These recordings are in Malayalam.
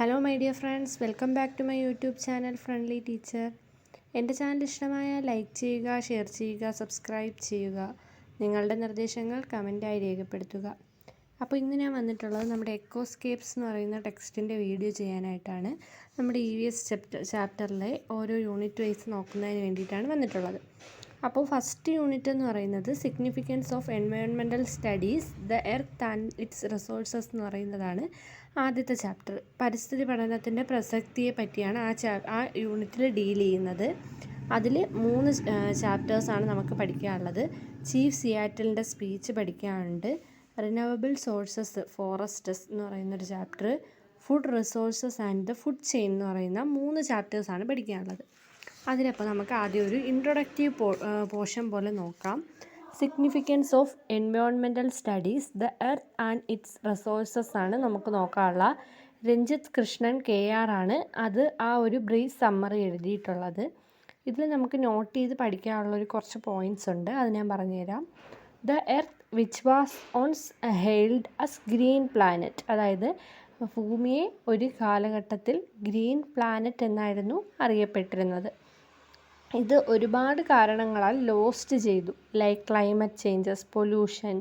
Hello my dear friends, welcome back to my YouTube channel friendly teacher. എൻ്റെ ചാനൽ ഇഷ്ടമായാൽ ലൈക്ക് ചെയ്യുക, ഷെയർ ചെയ്യുക, സബ്സ്ക്രൈബ് ചെയ്യുക. നിങ്ങളുടെ നിർദ്ദേശങ്ങൾ കമൻറ്റായി രേഖപ്പെടുത്തുക. അപ്പോൾ ഇന്ന് ഞാൻ വന്നിട്ടുള്ളത് നമ്മുടെ എക്കോസ്കേപ്സ് എന്ന് പറയുന്ന ടെക്സ്റ്റിൻ്റെ വീഡിയോ ചെയ്യാനായിട്ടാണ്. നമ്മുടെ EVS ചാപ്റ്ററിലെ ഓരോ യൂണിറ്റ് വൈസ് നോക്കുന്നതിന് വേണ്ടിയിട്ടാണ് വന്നിട്ടുള്ളത്. അപ്പോൾ ഫസ്റ്റ് യൂണിറ്റ് എന്ന് പറയുന്നത് significance of environmental studies, the earth and it's resources എന്ന് പറയുന്നതാണ് ആദ്യത്തെ ചാപ്റ്റർ. പരിസ്ഥിതി പഠനത്തിൻ്റെ പ്രസക്തിയെ പറ്റിയാണ് ആ യൂണിറ്റിൽ ഡീൽ ചെയ്യുന്നത്. അതിൽ 3 ചാപ്റ്റേഴ്സാണ് നമുക്ക് പഠിക്കാനുള്ളത്. ചീഫ് സിയാറ്റലിൻ്റെ സ്പീച്ച് പഠിക്കാനുണ്ട്, റിന്യൂവബിൾ സോഴ്സസ് ഫോറസ്റ്റസ് എന്ന് പറയുന്നൊരു chapter, food resources and the food chain എന്ന് പറയുന്ന 3 ചാപ്റ്റേഴ്സാണ് പഠിക്കാനുള്ളത്. അതിലപ്പോൾ നമുക്ക് ആദ്യം ഒരു ഇൻട്രൊഡക്റ്റീവ് പോർഷൻ പോലെ നോക്കാം. Significance of environmental studies, the earth and it's resources ആണ് നമുക്ക് നോക്കാനുള്ള. രഞ്ജിത്ത് കൃഷ്ണൻ KR ആണ് അത് ആ ഒരു ബ്രീഫ് സമ്മറി എഴുതിയിട്ടുള്ളത്. ഇതിൽ നമുക്ക് നോട്ട് ചെയ്ത് പഠിക്കാനുള്ളൊരു കുറച്ച് പോയിൻറ്റ്സ് ഉണ്ട്, അത് ഞാൻ പറഞ്ഞുതരാം. The earth which was once hailed as green planet, അതായത് ഭൂമിയെ ഒരു കാലഘട്ടത്തിൽ ഗ്രീൻ പ്ലാനറ്റ് എന്നായിരുന്നു അറിയപ്പെട്ടിരുന്നത്. ഇത് ഒരുപാട് കാരണങ്ങളാൽ ലോസ്റ്റ് ചെയ്തു. Like climate changes, pollution,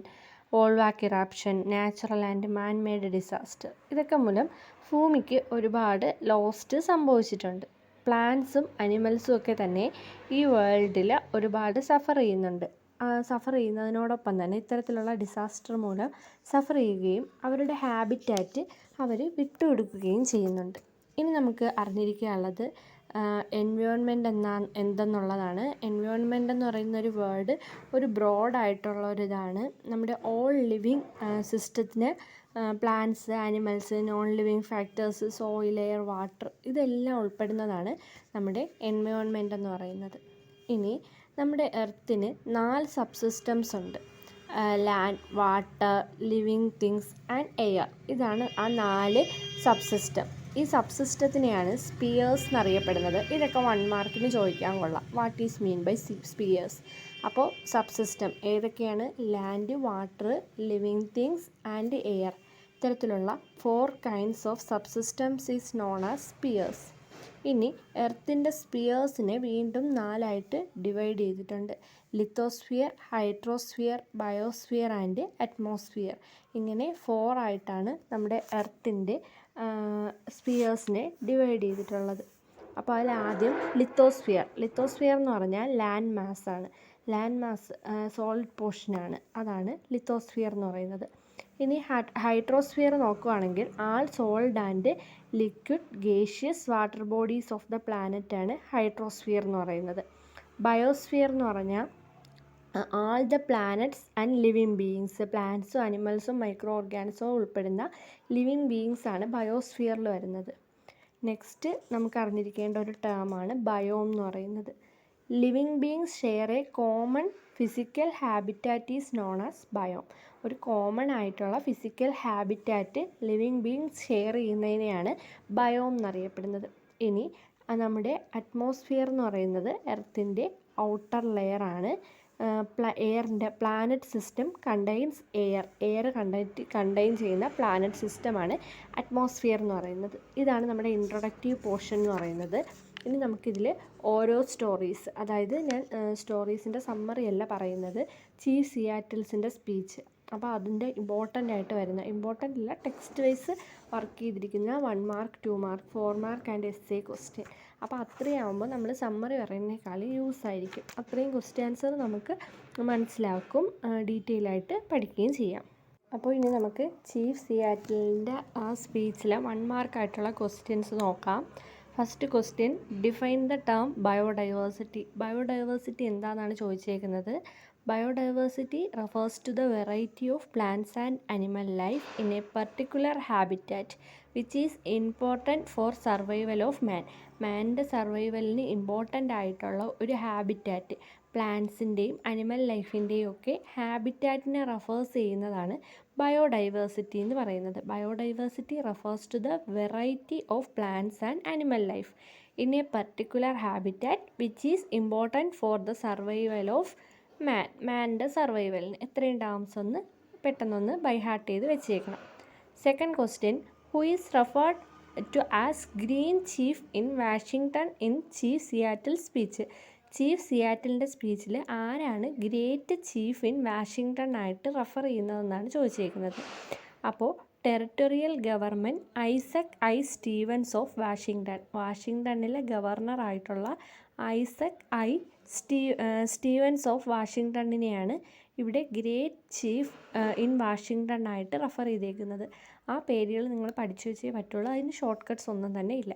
volcanic eruption, natural and man made disaster. ഇതൊക്കെ മൂലം ഭൂമിക്ക് ഒരുപാട് ലോസ്റ്റ് സംഭവിച്ചിട്ടുണ്ട്. പ്ലാന്റ്സും അനിമൽസും ഒക്കെ തന്നെ ഈ വേൾഡിൽ ഒരുപാട് സഫർ ചെയ്യുന്നുണ്ട്. സഫർ ചെയ്യുന്നതിനോടൊപ്പം തന്നെ ഇത്തരത്തിലുള്ള ഡിസാസ്റ്റർ മൂലം സഫർ ചെയ്യുകയും അവരുടെ ഹാബിറ്റാറ്റ് അവർ വിട്ടുകൊടുക്കുകയും ചെയ്യുന്നുണ്ട്. ഇനി നമുക്ക് അറിഞ്ഞിരിക്കാനുള്ളത് എൻവയോൺമെൻറ്റ് എന്തെന്നുള്ളതാണ്. എൻവയോൺമെൻറ്റ് എന്ന് പറയുന്ന ഒരു വേർഡ് ഒരു ബ്രോഡായിട്ടുള്ള ഒരിതാണ്. നമ്മുടെ ഓൾ ലിവിങ് സിസ്റ്റത്തിന് plants, animals, non living factors, soil, air, water ഇതെല്ലാം ഉൾപ്പെടുന്നതാണ് നമ്മുടെ എൻവയോൺമെൻറ്റ് എന്ന് പറയുന്നത്. ഇനി നമ്മുടെ എർത്തിന് 4 സബ്സിസ്റ്റംസ് ഉണ്ട്. Land, water, living things and air. ഇതാണ് ആ 4 സബ്സിസ്റ്റം. ഈ സബ്സിസ്റ്റത്തിനെയാണ് സ്പിയേഴ്സ് എന്നറിയപ്പെടുന്നത്. ഇതൊക്കെ 1 മാർക്കിന് ചോദിക്കാൻ കൊള്ളാം. What is mean by spheres? അപ്പോൾ സബ്സിസ്റ്റം ഏതൊക്കെയാണ്? Land, water, living things and air. ഇത്തരത്തിലുള്ള 4 kinds of subsystems is known as spheres. ഇനി എർത്തിൻ്റെ സ്പിയേഴ്സിനെ വീണ്ടും 4 ആയിട്ട് ഡിവൈഡ് ചെയ്തിട്ടുണ്ട്. Lithosphere, hydrosphere, biosphere and atmosphere. ഇങ്ങനെ 4 ആയിട്ടാണ് നമ്മുടെ എർത്തിൻ്റെ സ്പിയേഴ്സിനെ ഡിവൈഡ് ചെയ്തിട്ടുള്ളത്. അപ്പോൾ അതിലാദ്യം ലിത്തോസ്ഫിയർ എന്ന് പറഞ്ഞാൽ ലാൻഡ് മാസ്സാണ്. ലാൻഡ് മാസ് സോളിഡ് പോർഷനാണ്, അതാണ് ലിത്തോസ്ഫിയർ എന്ന് പറയുന്നത്. ഇനി ഹൈഡ്രോസ്ഫിയർ നോക്കുകയാണെങ്കിൽ all solid and liquid gaseous water bodies of the planet ആണ് ഹൈഡ്രോസ്ഫിയർ എന്ന് പറയുന്നത്. ബയോസ്ഫിയർ എന്ന് പറഞ്ഞാൽ all the planets and living beings, പ്ലാന്റ്സും അനിമൽസും മൈക്രോ ഓർഗാനിസവും ഉൾപ്പെടുന്ന ലിവിങ് ബീയിങ്സ് ആണ് ബയോസ്ഫിയറിൽ വരുന്നത്. നെക്സ്റ്റ് നമുക്ക് അറിഞ്ഞിരിക്കേണ്ട ഒരു ടേമാണ് ബയോം എന്ന് പറയുന്നത്. Living beings share a common physical habitat is known as biome. ഒരു കോമൺ ആയിട്ടുള്ള physical habitat living beings share ചെയ്യുന്നതിനെയാണ് ബയോം എന്നറിയപ്പെടുന്നത്. ഇനി നമ്മുടെ അറ്റ്മോസ്ഫിയർ എന്ന് പറയുന്നത് എർത്തിൻ്റെ ഔട്ടർ ലെയർ ആണ്. എയറിൻ്റെ planet system contains air contain ചെയ്യുന്ന പ്ലാനറ്റ് സിസ്റ്റമാണ് അറ്റ്മോസ്ഫിയർ എന്ന് പറയുന്നത്. ഇതാണ് നമ്മുടെ ഇൻട്രൊഡക്റ്റീവ് പോർഷൻ എന്ന് പറയുന്നത്. ഇനി നമുക്കിതിൽ ഓരോ സ്റ്റോറീസ്, അതായത് ഞാൻ സ്റ്റോറീസിൻ്റെ സമ്മറി അല്ല പറയുന്നത്, ചീഫ് സിയാറ്റിൽസിൻ്റെ സ്പീച്ച്. അപ്പോൾ അതിൻ്റെ ഇമ്പോർട്ടൻ്റ് അല്ല, ടെക്സ്റ്റ് വൈസ് വർക്ക് ചെയ്തിരിക്കുന്ന 1 mark, 2 mark, 4 mark and essay question. അപ്പോൾ അത്രയാകുമ്പോൾ നമ്മൾ സമ്മറി പറയുന്നതിനേക്കാൾ യൂസ് ആയിരിക്കും. അത്രയും ക്വസ്റ്റ്യൻ ആൻസർ നമുക്ക് മനസ്സിലാക്കും, ഡീറ്റെയിൽ ആയിട്ട് പഠിക്കുകയും ചെയ്യാം. അപ്പോൾ ഇനി നമുക്ക് ചീഫ് സിയാറ്റിലിൻ്റെ ആ സ്പീച്ചിലെ 1 മാർക്കായിട്ടുള്ള ക്വസ്റ്റ്യൻസ് നോക്കാം. First question, define the term biodiversity. Biodiversity എന്താണെന്നാണ് ചോദിച്ചേക്കുന്നത്. Biodiversity refers to the variety of plants and animal life in a particular habitat which is important for survival of man. മാൻ്റെ സർവൈവലിന് ഇമ്പോർട്ടൻ്റ് ആയിട്ടുള്ള ഒരു ഹാബിറ്റാറ്റ്, പ്ലാന്റ്സിൻ്റെയും അനിമൽ ലൈഫിൻ്റെയും ഒക്കെ ഹാബിറ്റാറ്റിനെ റെഫേഴ്സ് ചെയ്യുന്നതാണ് ബയോഡൈവേഴ്സിറ്റി എന്ന് പറയുന്നത്. Biodiversity refers to the variety of plants and animal life in a particular habitat which is important for the survival of മാൻ്റെ സർവൈവലിന്. എത്രയും ടേംസ് പെട്ടെന്നൊന്ന് ബൈ ഹാർട്ട് ചെയ്ത് വെച്ചേക്കണം. Second question, who is referred to as green chief in Washington in chief Seattle speech. Chief സിയാറ്റിലിൻ്റെ സ്പീച്ചിൽ ആരാണ് ഗ്രേറ്റ് ചീഫ് ഇൻ വാഷിങ്ടൺ ആയിട്ട് റെഫർ ചെയ്യുന്നതെന്നാണ് ചോദിച്ചേക്കുന്നത്. അപ്പോൾ territorial government Isaac I Stevens of Washington. വാഷിങ്ടണിലെ ഗവർണറായിട്ടുള്ള Isaac I Stevens of വാഷിങ്ടണിനെയാണ് ഇവിടെ ഗ്രേറ്റ് ചീഫ് ഇൻ വാഷിങ്ടൺ ആയിട്ട് റെഫർ ചെയ്തേക്കുന്നത്. ആ പേരുകൾ നിങ്ങൾ പഠിച്ചു വെച്ചേ പറ്റുള്ളൂ, അതിന് ഷോർട്ട് കട്ട്സ് ഒന്നും തന്നെ ഇല്ല.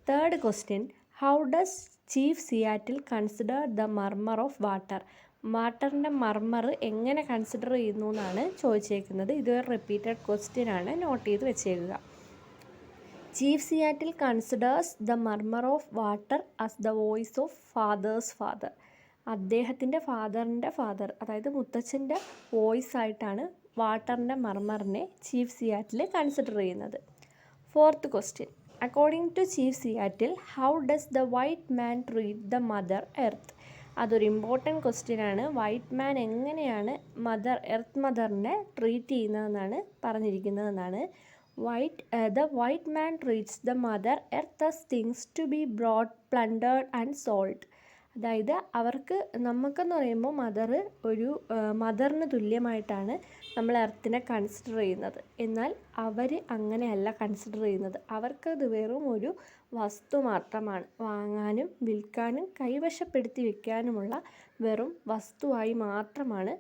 Third question, how does chief Seattle consider the murmur of water. വാട്ടറിൻ്റെ മർമർ എങ്ങനെ കൺസിഡർ ചെയ്യുന്നു എന്നാണ് ചോദിച്ചേക്കുന്നത്. ഇതൊരു റിപ്പീറ്റഡ് ക്വസ്റ്റ്യൻ ആണ്, നോട്ട് ചെയ്ത് വെച്ചേക്കുക. Chief Seattle considers the murmur of water as the voice of fathers father. അദ്ദേഹത്തിൻ്റെ ഫാദറിൻ്റെ ഫാദർ, അതായത് മുത്തച്ഛൻ്റെ വോയിസ് ആയിട്ടാണ് വാട്ടറിൻ്റെ മർമറിനെ ചീഫ് സിയാറ്റിൽ കൺസിഡർ ചെയ്യുന്നത്. Fourth question, according to chief Seattle how does the white man treat the mother earth. അതൊരു ഇമ്പോർട്ടൻറ്റ് ക്വസ്റ്റ്യൻ ആണ്. വൈറ്റ് മാൻ എങ്ങനെയാണ് എർത്ത് മദറിനെ ട്രീറ്റ് ചെയ്യുന്നതെന്നാണ് പറഞ്ഞിരിക്കുന്നതെന്നാണ്. The white man treats the mother earth as things to be brought, plundered and sold. അതായത് അവർക്ക് നമുക്കെന്ന് പറയുമ്പോൾ മദറിന് തുല്യമായിട്ടാണ് നമ്മൾ എർത്തിനെ കൺസിഡർ ചെയ്യുന്നത്. എന്നാൽ അവർ അങ്ങനെയല്ല കൺസിഡർ ചെയ്യുന്നത്. അവർക്കത് വെറും ഒരു വസ്തു മാത്രമാണ്, വാങ്ങാനും വിൽക്കാനും കൈവശപ്പെടുത്തി വെക്കാനുമുള്ള വെറും വസ്തുവായി മാത്രമാണ്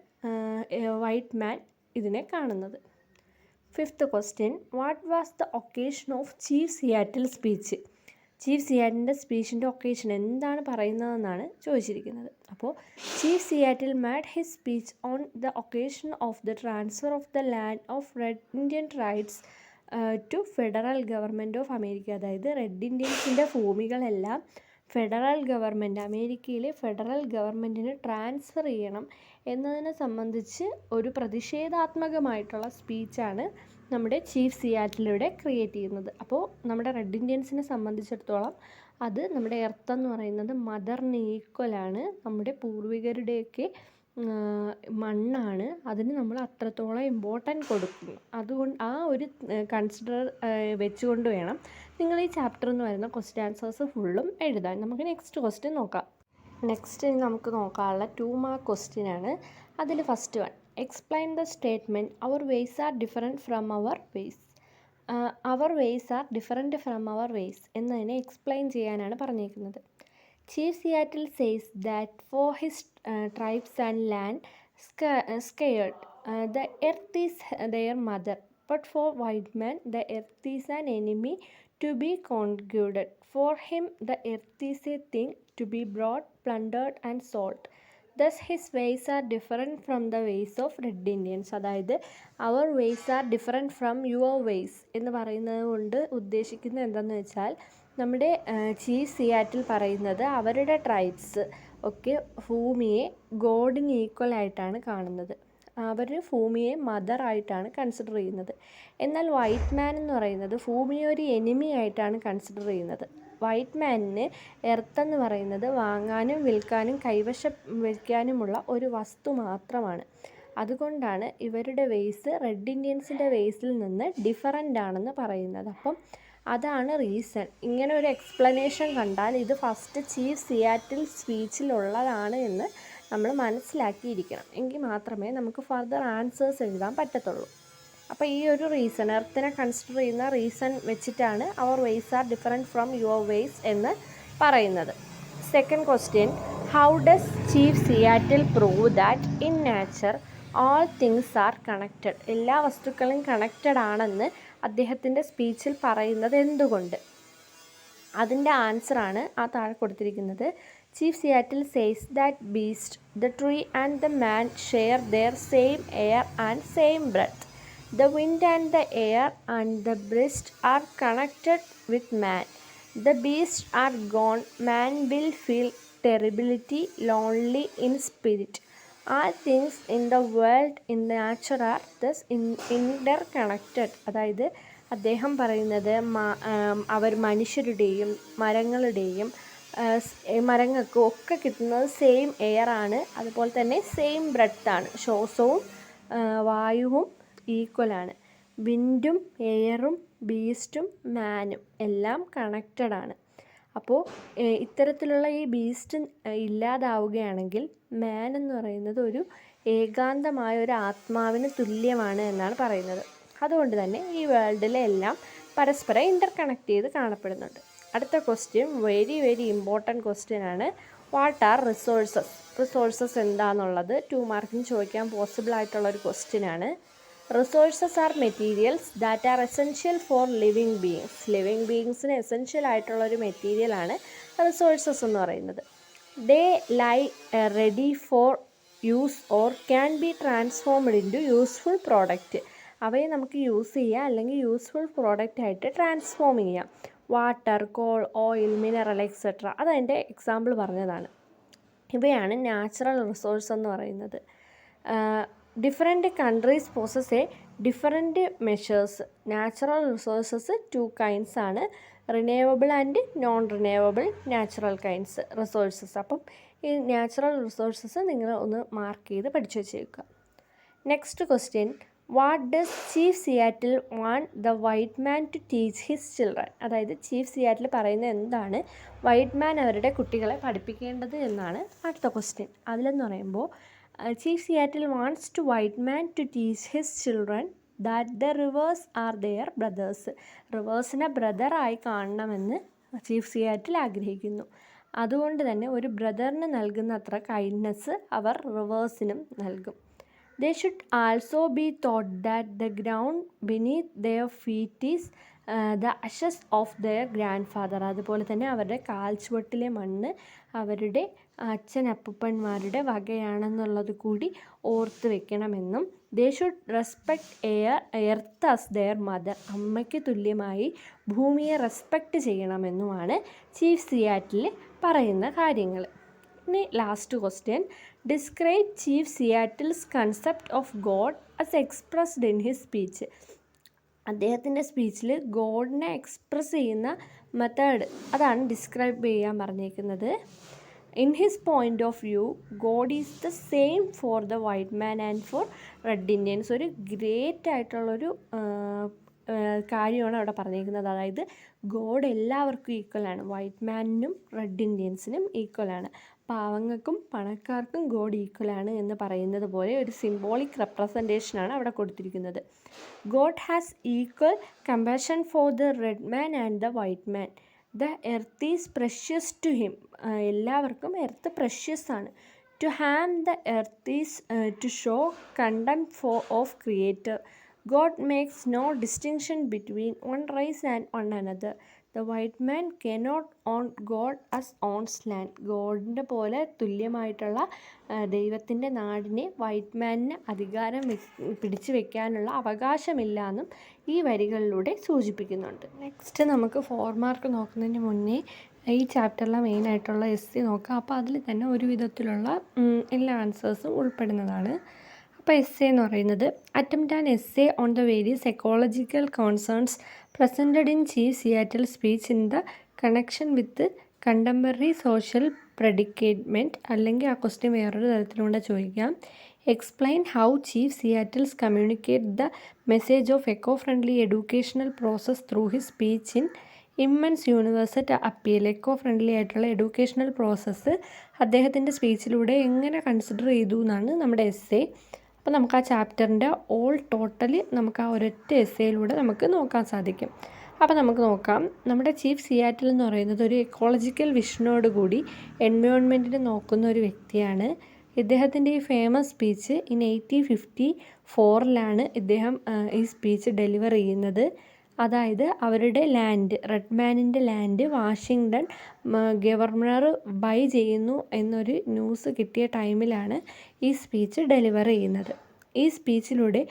വൈറ്റ് മാൻ ഇതിനെ കാണുന്നത്. Fifth question, what was the occasion of chief Seattle speech. Chief സിയാറ്റിൻ്റെ സ്പീച്ചിൻ്റെ ഒക്കേഷൻ എന്താണ് പറയുന്നതെന്നാണ് ചോദിച്ചിരിക്കുന്നത്. അപ്പോൾ chief Seattle made his speech on the occasion of the transfer of the land of red Indian tribes to federal government of America. അതായത് റെഡ് ഇന്ത്യൻസിൻ്റെ ഭൂമികളെല്ലാം ഫെഡറൽ ഗവൺമെൻറ്, അമേരിക്കയിലെ ഫെഡറൽ ഗവൺമെൻറ്റിന് ട്രാൻസ്ഫർ ചെയ്യണം എന്നതിനെ സംബന്ധിച്ച് ഒരു പ്രതിഷേധാത്മകമായിട്ടുള്ള സ്പീച്ചാണ് നമ്മുടെ ചീഫ് സിയാറ്റിലൂടെ ക്രിയേറ്റ് ചെയ്യുന്നത്. അപ്പോൾ നമ്മുടെ റെഡ് ഇന്ത്യൻസിനെ സംബന്ധിച്ചിടത്തോളം അത് നമ്മുടെ എർത്ത് എന്ന് പറയുന്നത് മദറിന് ഈക്വലാണ്. നമ്മുടെ പൂർവികരുടെയൊക്കെ മണ്ണാണ്. അതിന് നമ്മൾ അത്രത്തോളം ഇമ്പോർട്ടൻറ്റ് കൊടുക്കുന്നു. അതുകൊണ്ട് ആ ഒരു കൺസിഡർ വെച്ചുകൊണ്ട് വേണം നിങ്ങൾ ഈ ചാപ്റ്ററിൽ നിന്ന് വരുന്ന ക്വസ്റ്റ്യൻ ആൻസേഴ്സ് ഫുള്ളും എഴുതാൻ. നമുക്ക് നെക്സ്റ്റ് ക്വസ്റ്റ്യൻ നോക്കാം. നെക്സ്റ്റ് നമുക്ക് നോക്കാനുള്ള 2 മാർക്ക് ക്വസ്റ്റ്യൻ ആണ്. അതിൽ first one, explain the statement our ways are different from our ways. Our ways are different from our ways എന്നതിനെ എക്സ്പ്ലെയിൻ ചെയ്യാനാണ് പറഞ്ഞേക്കുന്നത്. Chief Seattle says that for his tribes and land scared the earth is their mother, but for white man the earth is an enemy to be conquered. For him the earth is a thing to be brought, plundered and sold. Thus his ways are different from the ways of Red Indians. അതായത് our ways are different from your ways എന്ന് പറയുന്നത് കൊണ്ട് ഉദ്ദേശിക്കുന്നത് എന്താണെന്ന് വെച്ചാൽ, നമ്മുടെ ചീഫ് സിയാറ്റിൽ പറയുന്നത് അവരുടെ ട്രൈബ്സ് ഒക്കെ ഭൂമിയെ ഗോഡിന് ഈക്വലായിട്ടാണ് കാണുന്നത്. അവർ ഭൂമിയെ മദറായിട്ടാണ് കൺസിഡർ ചെയ്യുന്നത്. എന്നാൽ വൈറ്റ് മാൻ എന്ന് പറയുന്നത് ഭൂമിയെ ഒരു എനിമി ആയിട്ടാണ് കൺസിഡർ ചെയ്യുന്നത്. വൈറ്റ് മാനിന് എർത്ത് എന്ന് പറയുന്നത് വാങ്ങാനും വിൽക്കാനും കൈവശം വയ്ക്കാനുമുള്ള ഒരു വസ്തു മാത്രമാണ്. അതുകൊണ്ടാണ് ഇവരുടെ വേസ് റെഡ് ഇന്ത്യൻസിൻ്റെ വേസിൽ നിന്ന് ഡിഫറൻ്റ് ആണെന്ന് പറയുന്നത്. അപ്പം അതാണ് റീസൺ. ഇങ്ങനെ ഒരു എക്സ്പ്ലനേഷൻ കണ്ടാൽ ഇത് ഫസ്റ്റ് ചീഫ് സിയാറ്റിൽ സ്പീച്ചിലുള്ളതാണ് എന്ന് നമ്മൾ മനസ്സിലാക്കിയിരിക്കണം. എങ്കിൽ മാത്രമേ നമുക്ക് ഫർദർ ആൻസേഴ്സ് എഴുതാൻ പറ്റത്തുള്ളൂ. അപ്പോൾ ഈ ഒരു റീസൺ, എർത്തിനെ കൺസിഡർ ചെയ്യുന്ന റീസൺ വെച്ചിട്ടാണ് അവർ ways are different from your ways എന്ന് പറയുന്നത്. Second question, how does chief Seattle prove that in nature all things are connected. എല്ലാ വസ്തുക്കളും കണക്റ്റഡ് ആണെന്ന് അദ്ദേഹത്തിൻ്റെ സ്പീച്ചിൽ പറയുന്നത് എന്തുകൊണ്ട്? അതിൻ്റെ ആൻസറാണ് ആ താഴെ കൊടുത്തിരിക്കുന്നത്. Chief Seattle says that beast, the tree and the man share their same air and same breath. The wind and the air and the breast are connected with man. The beasts are gone, man will feel terribility, lonely in spirit. All things in the world in nature are thus interconnected. അതായത് അദ്ദേഹം പറയുന്നത് അവർ മനുഷ്യരുടെയും മരങ്ങളുടെയും മരങ്ങൾക്കും ഒക്കെ കിട്ടുന്നത് സെയിം എയർ ആണ്, അതുപോലെ തന്നെ സെയിം ബ്രെത്താണ്. ശ്വാസവും വായുവും ഈക്വലാണ്. വിൻഡും എയറും ബീസ്റ്റും മാനും എല്ലാം കണക്റ്റഡ് ആണ്. അപ്പോൾ ഇത്തരത്തിലുള്ള ഈ ബീസ്റ്റ് ഇല്ലാതാവുകയാണെങ്കിൽ മാൻ എന്ന് പറയുന്നത് ഒരു ഏകാന്തമായ ഒരു ആത്മാവിന് തുല്യമാണ് എന്നാണ് പറയുന്നത്. അതുകൊണ്ട് തന്നെ ഈ വേൾഡിലെ എല്ലാം പരസ്പരം ഇൻ്റർകണക്ട് ചെയ്ത് കാണപ്പെടുന്നുണ്ട്. അടുത്ത question very very important question ആണ്. What are resources? റിസോഴ്സസ് എന്താണെന്നുള്ളത് 2 മാർക്കിന് ചോദിക്കാൻ പോസിബിൾ ആയിട്ടുള്ളൊരു ക്വസ്റ്റ്യൻ ആണ്. Resources are materials that are essential for living beings. Living ബീയിങ്സിന് എസെൻഷ്യൽ ആയിട്ടുള്ളൊരു മെറ്റീരിയലാണ് റിസോഴ്സസ് എന്ന് പറയുന്നത്. They lie ready for use or can be transformed into useful product. അവയെ നമുക്ക് യൂസ് ചെയ്യാം അല്ലെങ്കിൽ യൂസ്ഫുൾ പ്രോഡക്റ്റ് ആയിട്ട് ട്രാൻസ്ഫോം ചെയ്യാം. Water, coal, oil, mineral etcetera അതതിൻ്റെ എക്സാമ്പിൾ പറഞ്ഞതാണ്. ഇവയാണ് നാച്ചുറൽ റിസോഴ്സ് എന്ന് പറയുന്നത്. Different countries poses A different measures. Natural resources 2 kinds ആണ്. Renewable and non renewable natural kinds resources. അപ്പം ഈ നാച്ചുറൽ റിസോഴ്സസ് നിങ്ങൾ ഒന്ന് മാർക്ക് ചെയ്ത് പഠിച്ചു വെച്ചേക്കുക. Next question, what does chief Seattle want the white man to teach his children? അതായത് ചീഫ് സിയാറ്റിൽ പറയുന്നത് എന്താണ് വൈറ്റ് മാൻ അവരുടെ കുട്ടികളെ പഠിപ്പിക്കേണ്ടത് എന്നാണ് അടുത്ത ക്വസ്റ്റ്യൻ. അതിലെന്ന് പറയുമ്പോൾ chief Seattle wants to white man to teach his children that the rivers are their brothers. റിവേഴ്സിനെ ബ്രദറായി കാണണമെന്ന് ചീഫ് സിയാറ്റിൽ ആഗ്രഹിക്കുന്നു. അതുകൊണ്ട് തന്നെ ഒരു ബ്രദറിന് നൽകുന്ന അത്ര കൈൻഡ്നെസ് അവർ റിവേഴ്സിനും നൽകും. They should also be taught that the ground beneath their feet is the ashes of their grandfather. അതുപോലെ തന്നെ അവരുടെ കാൽച്ചുവട്ടിലെ മണ്ണ് അവരുടെ അച്ഛനപ്പൂപ്പന്മാരുടെ വകയാണെന്നുള്ളത് കൂടി ഓർത്ത് വെക്കണമെന്നും they should respect earth as their mother. അമ്മയ്ക്ക് തുല്യമായി ഭൂമിയെ റെസ്പെക്റ്റ് ചെയ്യണമെന്നുമാണ് ചീഫ് സിയാറ്റിൽ പറയുന്ന കാര്യങ്ങൾ. ഇനി last question, describe chief Seattle's concept of God as expressed in his speech. അദ്ദേഹത്തിൻ്റെ സ്പീച്ചിൽ ഗോഡിനെ എക്സ്പ്രസ് ചെയ്യുന്ന മെത്തേഡ് അതാണ് ഡിസ്ക്രൈബ് ചെയ്യാൻ പറഞ്ഞേക്കുന്നത്. In his point of view God is the same for the white man and for red Indians. ഒരു ഗ്രേറ്റ് ആയിട്ടുള്ളൊരു കാര്യമാണ് അവിടെ പറഞ്ഞിരിക്കുന്നത്. അതായത് ഗോഡ് എല്ലാവർക്കും ഈക്വലാണ്, വൈറ്റ് മാനിനും റെഡ് ഇന്ത്യൻസിനും ഈക്വലാണ്. പാവങ്ങൾക്കും പണക്കാർക്കും ഗോഡ് ഈക്വലാണ് എന്ന് പറയുന്നത് പോലെ ഒരു സിംബോളിക് റെപ്രസെൻറ്റേഷനാണ് അവിടെ കൊടുത്തിരിക്കുന്നത്. God has equal compassion for the red man and the white man. The earth is precious to him. എല്ലാവർക്കും എർത്ത് പ്രഷ്യസ് ആണ്. To harm the earth is to show contempt of creator. God makes no distinction between one race and one another. The white man cannot own God as owns land. ഗോഡിൻ്റെ പോലെ തുല്യമായിട്ടുള്ള ദൈവത്തിൻ്റെ നാടിനെ വൈറ്റ് മാനിന് അധികാരം പിടിച്ചു വെക്കാനുള്ള അവകാശമില്ല എന്നും ഈ വരികളിലൂടെ സൂചിപ്പിക്കുന്നുണ്ട്. നെക്സ്റ്റ് നമുക്ക് 4 മാർക്ക് നോക്കുന്നതിന് മുന്നേ ഈ ചാപ്റ്ററിലെ മെയിനായിട്ടുള്ള എസ്സി നോക്കാം. അപ്പോൾ അതിൽ തന്നെ ഒരു വിധത്തിലുള്ള എല്ലാ ആൻസേഴ്സും ഉൾപ്പെടുന്നതാണ്. അപ്പോൾ എസ്സേ എന്ന് പറയുന്നത് attempt an essay on the various ecological concerns presented in chief Seattle speech in the connection with contemporary social predicament. അല്ലെങ്കിൽ ആ ക്വസ്റ്റ്യൻ വേറൊരു തരത്തിലൂടെ ചോദിക്കാം. Explain how chief Seattle's communicate the message of eco friendly educational process through his speech in immense university appeal. Eco friendly ആയിട്ടുള്ള എഡ്യൂക്കേഷണൽ പ്രോസസ്സ് അദ്ദേഹത്തിൻ്റെ സ്പീച്ചിലൂടെ എങ്ങനെ കൺസിഡർ ചെയ്തു എന്നാണ് നമ്മുടെ എസ്സേ. അപ്പോൾ നമുക്ക് ആ ചാപ്റ്ററിൻ്റെ ഓൾ ടോട്ടൽ നമുക്ക് ആ ഒരൊറ്റ എസ്സേയിലൂടെ നമുക്ക് നോക്കാൻ സാധിക്കും. അപ്പോൾ നമുക്ക് നോക്കാം. നമ്മുടെ ചീഫ് സിയാറ്റിൽ എന്ന് പറയുന്നത് ഒരു എക്കോളജിക്കൽ വിഷനോട് കൂടി എൻവയോൺമെൻറ്റിനെ നോക്കുന്ന ഒരു വ്യക്തിയാണ്. ഇദ്ദേഹത്തിൻ്റെ ഈ ഫേമസ് സ്പീച്ച് 1854 ഇദ്ദേഹം ഈ സ്പീച്ച് ഡെലിവർ ചെയ്യുന്നത്. അതായത് അവരുടെ ലാൻഡ്, റെഡ് മാനിൻ്റെ ലാൻഡ് വാഷിങ്ടൺ ഗവർണർ ബൈ ചെയ്യുന്നു എന്നൊരു ന്യൂസ് കിട്ടിയ ടൈമിലാണ് ഈ സ്പീച്ച് ഡെലിവർ ചെയ്യുന്നത്. ഈ സ്പീച്ചിലൂടെ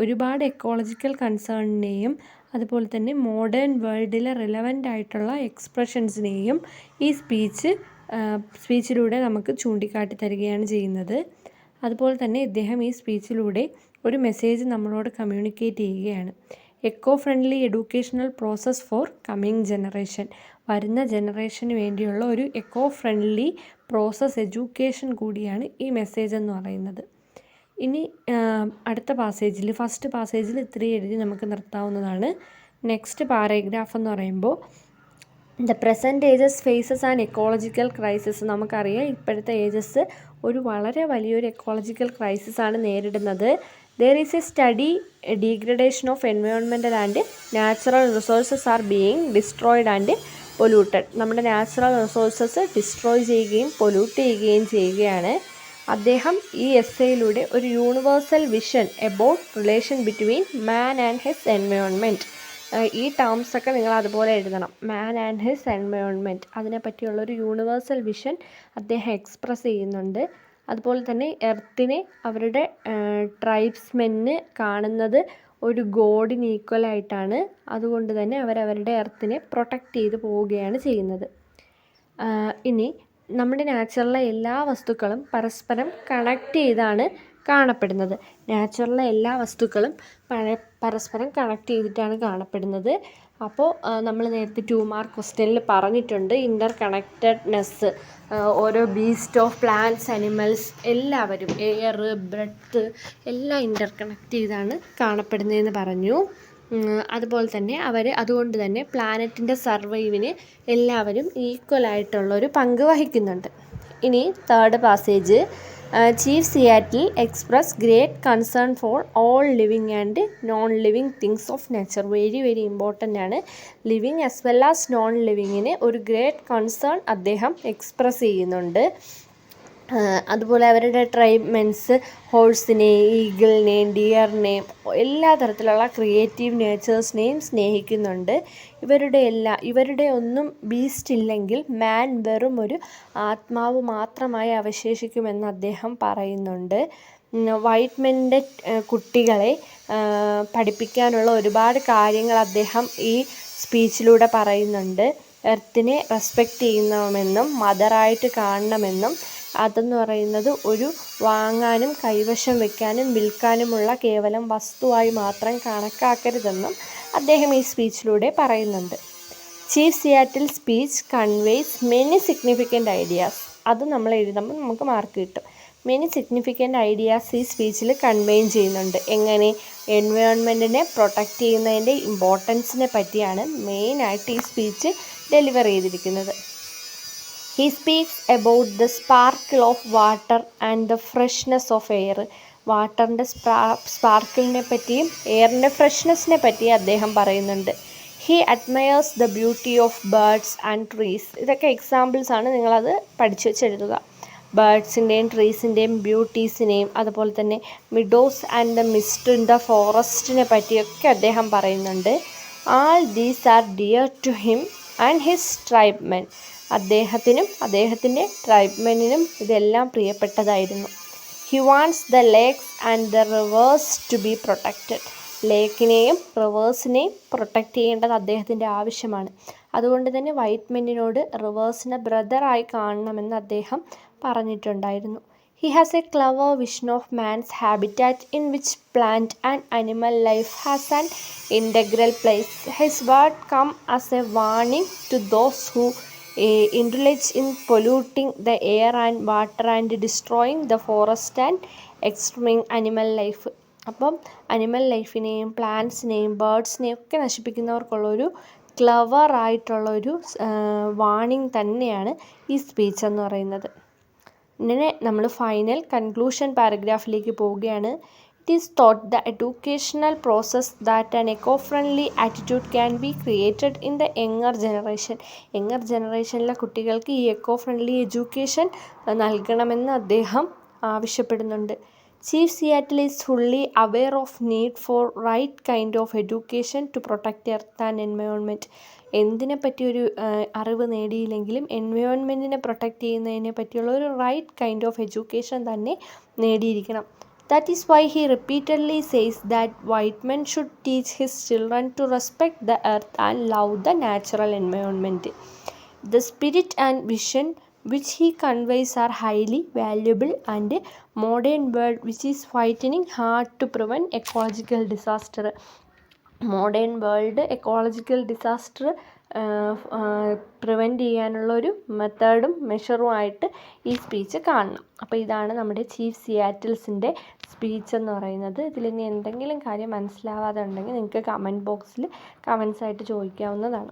ഒരുപാട് എക്കോളജിക്കൽ കൺസേണിനെയും അതുപോലെ തന്നെ മോഡേൺ വേൾഡിലെ റിലവൻ്റ് ആയിട്ടുള്ള എക്സ്പ്രഷൻസിനെയും ഈ സ്പീച്ചിലൂടെ നമുക്ക് ചൂണ്ടിക്കാട്ടി തരികയാണ് ചെയ്യുന്നത്. അതുപോലെ തന്നെ ഇദ്ദേഹം ഈ സ്പീച്ചിലൂടെ ഒരു മെസ്സേജ് നമ്മളോട് കമ്മ്യൂണിക്കേറ്റ് ചെയ്യുകയാണ്. Echo friendly educational process for coming generation. വരുന്ന ജനറേഷന് വേണ്ടിയുള്ള ഒരു എക്കോ ഫ്രണ്ട്ലി പ്രോസസ് എഡ്യൂക്കേഷൻ കൂടിയാണ് ഈ മെസ്സേജ് എന്ന് പറയുന്നത്. ഇനി അടുത്ത പാസേജിൽ ഫസ്റ്റ് പാസേജിൽ ഇത്രയും എഴുതി നമുക്ക് നിർത്താവുന്നതാണ്. നെക്സ്റ്റ് പാരഗ്രാഫ് എന്ന് പറയുമ്പോൾ the present ages faces and ecological crisis. നമുക്കറിയാം ഇപ്പോഴത്തെ ഏജസ് ഒരു വളരെ വലിയൊരു എക്കോളജിക്കൽ ക്രൈസിസ് ആണ് നേരിടുന്നത്. There is a steady degradation of environmental and natural resources are being destroyed and polluted. നമ്മുടെ നാച്ചുറൽ റിസോഴ്സസ് ഡിസ്ട്രോയ് ചെയ്യുകയും പൊല്യൂട്ട് ചെയ്യുകയും ചെയ്യുകയാണ്. അദ്ദേഹം ഈ എസ്സേയിലൂടെ ഒരു universal vision about relation between man and his environment. ഈ ടേംസൊക്കെ നിങ്ങൾ അതുപോലെ എഴുതണം. മാൻ ആൻഡ് ഹിസ് എൻവയോൺമെൻറ്റ്, അതിനെപ്പറ്റിയുള്ളൊരു യൂണിവേഴ്സൽ വിഷൻ അദ്ദേഹം എക്സ്പ്രസ് ചെയ്യുന്നുണ്ട്. അതുപോലെ തന്നെ എർത്തിനെ അവരുടെ ട്രൈബ്സ്മെന്ന് കാണുന്നത് ഒരു ഗോഡിന് ഈക്വലായിട്ടാണ്. അതുകൊണ്ട് തന്നെ അവരവരുടെ എർത്തിനെ പ്രൊട്ടക്റ്റ് ചെയ്ത് പോവുകയാണ് ചെയ്യുന്നത്. ഇനി നമ്മുടെ നാച്ചുറലിലെ എല്ലാ വസ്തുക്കളും പരസ്പരം കണക്റ്റ് ചെയ്താണ് കാണപ്പെടുന്നത്. നാച്ചുറലിലെ എല്ലാ വസ്തുക്കളും പരസ്പരം കണക്റ്റ് ചെയ്തിട്ടാണ് കാണപ്പെടുന്നത്. അപ്പോൾ നമ്മൾ നേരത്തെ 2 മാർക്ക് ക്വസ്റ്റ്യനിൽ പറഞ്ഞിട്ടുണ്ട് ഇൻ്റർ കണക്റ്റഡ്നെസ്. ഓരോ ബീസ്റ്റ് ഓഫ് പ്ലാന്റ്സ്, അനിമൽസ് എല്ലാവരും എയർ, ബ്രെത്ത് എല്ലാം ഇൻ്റർ കണക്റ്റ് ചെയ്താണ് കാണപ്പെടുന്നതെന്ന് പറഞ്ഞു. അതുപോലെ തന്നെ അതുകൊണ്ട് തന്നെ പ്ലാനറ്റിൻ്റെ സർവൈവിന് എല്ലാവരും ഈക്വലായിട്ടുള്ളൊരു പങ്ക് വഹിക്കുന്നുണ്ട്. ഇനി third passage, chief Seattle express great concern for all living and non living things of nature. Very very important ആണ്. Living as well as non ലിവിങ്ങിന് ഒരു ഗ്രേറ്റ് കൺസേൺ അദ്ദേഹം എക്സ്പ്രസ് ചെയ്യുന്നുണ്ട്. അതുപോലെ അവരുടെ ട്രൈബ്മെൻസ് ഹോഴ്സിനെയും ഈഗിളിനെയും ഡിയറിനെയും എല്ലാ തരത്തിലുള്ള ക്രിയേറ്റീവ് നേച്ചേഴ്സിനെയും സ്നേഹിക്കുന്നുണ്ട്. ഇവരുടെ ഒന്നും ബീസ്റ്റ് ഇല്ലെങ്കിൽ മാൻ വെറും ഒരു ആത്മാവ് മാത്രമായി അവശേഷിക്കുമെന്ന് അദ്ദേഹം പറയുന്നുണ്ട്. വൈറ്റ് മെന്നിൻ്റെ കുട്ടികളെ പഠിപ്പിക്കാനുള്ള ഒരുപാട് കാര്യങ്ങൾ അദ്ദേഹം ഈ സ്പീച്ചിലൂടെ പറയുന്നുണ്ട്. എർത്തിനെ റെസ്പെക്റ്റ് ചെയ്യണമെന്നും മദറായിട്ട് കാണണമെന്നും അതെന്ന് പറയുന്നത് ഒരു വാങ്ങാനും കൈവശം വയ്ക്കാനും വിൽക്കാനുമുള്ള കേവലം വസ്തുവായി മാത്രം കണക്കാക്കരുതെന്നും അദ്ദേഹം ഈ സ്പീച്ചിലൂടെ പറയുന്നുണ്ട്. Chief Seattle speech conveys many significant ideas. അത് നമ്മൾ എഴുതുമ്പോൾ നമുക്ക് മാർക്ക് കിട്ടും. മെനി സിഗ്നിഫിക്കൻ്റ് ഐഡിയാസ് ഈ സ്പീച്ചിൽ കൺവെയിൻ ചെയ്യുന്നുണ്ട്. എങ്ങനെ? എൻവയോൺമെൻറ്റിനെ പ്രൊട്ടക്റ്റ് ചെയ്യുന്നതിൻ്റെ ഇമ്പോർട്ടൻസിനെ പറ്റിയാണ് മെയിനായിട്ട് ഈ സ്പീച്ച് ഡെലിവർ ചെയ്തിരിക്കുന്നത്. He speaks about the sparkle of water and the freshness of air. വാട്ടറിൻ്റെ സ്പാർക്കിളിനെ പറ്റിയും എയറിൻ്റെ ഫ്രഷ്നെസ്സിനെ പറ്റിയും അദ്ദേഹം പറയുന്നുണ്ട്. He admires the beauty of birds and trees. ഇതൊക്കെ എക്സാമ്പിൾസ് ആണ്, നിങ്ങളത് പഠിച്ചു വെച്ചെഴുതുക. ബേർഡ്സിൻ്റെയും ട്രീസിൻ്റെയും ബ്യൂട്ടീസിനെയും അതുപോലെ തന്നെ meadows and the mist in the ഫോറസ്റ്റിനെ പറ്റിയൊക്കെ അദ്ദേഹം പറയുന്നുണ്ട്. All these are dear to him and his tribesmen. അദ്ദേഹത്തിനും അദ്ദേഹത്തിൻ്റെ ട്രൈബ്മെന്നിനും ഇതെല്ലാം പ്രിയപ്പെട്ടതായിരുന്നു. He wants the lakes and the rivers to be protected. ലേക്കിനെയും റിവേഴ്സിനെയും പ്രൊട്ടക്റ്റ് ചെയ്യേണ്ടത് അദ്ദേഹത്തിൻ്റെ ആവശ്യമാണ്. അതുകൊണ്ട് തന്നെ വൈറ്റ് മെന്നിനോട് റിവേഴ്സിനെ ബ്രദറായി കാണണമെന്ന് അദ്ദേഹം പറഞ്ഞിട്ടുണ്ടായിരുന്നു. He has a clever vision of man's habitat in which plant and animal life has an integral place. His words come as a warning to those who indulge in polluting the air and water and destroying the forest and extreming animal life. അപ്പം അനിമൽ ലൈഫിനെയും പ്ലാന്റ്സിനെയും ബേർഡ്സിനെയും ഒക്കെ നശിപ്പിക്കുന്നവർക്കുള്ളൊരു ക്ലവറായിട്ടുള്ളൊരു വാണിംഗ് തന്നെയാണ് ഈ സ്പീച്ച് എന്ന് പറയുന്നത്. ഇങ്ങനെ നമ്മൾ ഫൈനൽ കൺക്ലൂഷൻ പാരഗ്രാഫിലേക്ക് പോവുകയാണ്. It is thought the educational process that an eco-friendly attitude can be created in the younger generation. Younger ജനറേഷനിലെ കുട്ടികൾക്ക് ഈ എക്കോ ഫ്രണ്ട്ലി എഡ്യൂക്കേഷൻ നൽകണമെന്ന് അദ്ദേഹം ആവശ്യപ്പെടുന്നുണ്ട്. Chief Seattle is fully aware of need for right kind of education to protect earth and environment. എന്തിനെ പറ്റിയൊരു അറിവ് നേടിയില്ലെങ്കിലും എൻവയോൺമെൻറ്റിനെ പ്രൊട്ടക്റ്റ് ചെയ്യുന്നതിനെ പറ്റിയുള്ള ഒരു റൈറ്റ് കൈൻഡ് ഓഫ് എഡ്യൂക്കേഷൻ തന്നെ നേടിയിരിക്കണം. That is why he repeatedly says that white men should teach his children to respect the earth and love the natural environment. The spirit and vision which he conveys are highly valuable and modern world which is fighting hard to prevent ecological disaster. Modern world ecological disaster prevent ചെയ്യാനുള്ളൊരു മെത്തേഡും മെഷറുമായിട്ട് ഈ സ്പീച്ച് കാണണം. അപ്പോൾ ഇതാണ് നമ്മുടെ ചീഫ് സിയാറ്റിൽസിൻ്റെ സ്പീച്ച് എന്ന് പറയുന്നത്. ഇതിലിനി എന്തെങ്കിലും കാര്യം മനസ്സിലാവാതെ ഉണ്ടെങ്കിൽ നിങ്ങൾക്ക് കമൻറ്റ് ബോക്സിൽ കമൻസ് ആയിട്ട് ചോദിക്കാവുന്നതാണ്.